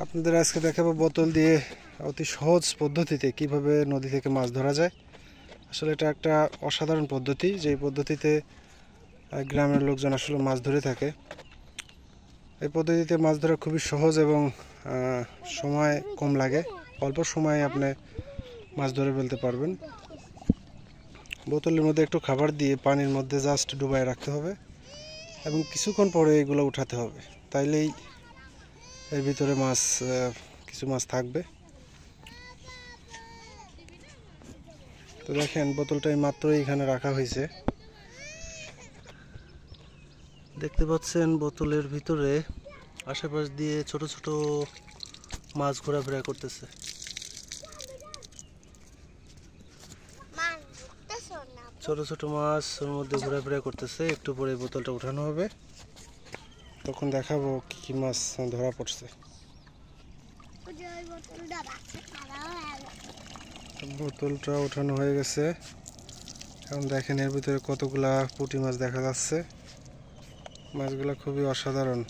আপনাদের আজকে দেখাবো বোতল দিয়ে অতি সহজ পদ্ধতিতে কিভাবে নদী থেকে মাছ ধরা যায়। আসলে এটা একটা অসাধারণ পদ্ধতি, যে পদ্ধতিতে গ্রামের লোকজন আসলে মাছ ধরে থাকে। এই পদ্ধতিতে মাছ ধরা খুবই সহজ এবং সময় কম লাগে, অল্প সময়ে আপনি মাছ ধরে ফেলতে পারবেন। বোতলের মধ্যে একটু খাবার দিয়ে পানির মধ্যে জাস্ট ডুবাই রাখতে হবে এবং কিছুক্ষণ পরে এগুলো উঠাতে হবে, তাইলেই এর ভিতরে কিছু মাছ থাকবে। তো দেখেন, বোতলটা মাত্রই এখানে রাখা হয়েছে। দেখতে পাচ্ছেন বোতলের ভিতরে আশেপাশ দিয়ে ছোট ছোট মাছ ঘোরাফেরা করতেছে। ছোট ছোট মাছ ওর মধ্যে ঘোরাফেরা করতেছে। একটু পরে বোতলটা উঠানো হবে, তখন দেখাবো কি কি মাছ ধরা পড়ছে। বোতলটা উঠানো হয়ে গেছে। এখন দেখেন এর ভিতরে কতগুলা পুঁটি মাছ দেখা যাচ্ছে। মাছগুলা খুবই অসাধারণ।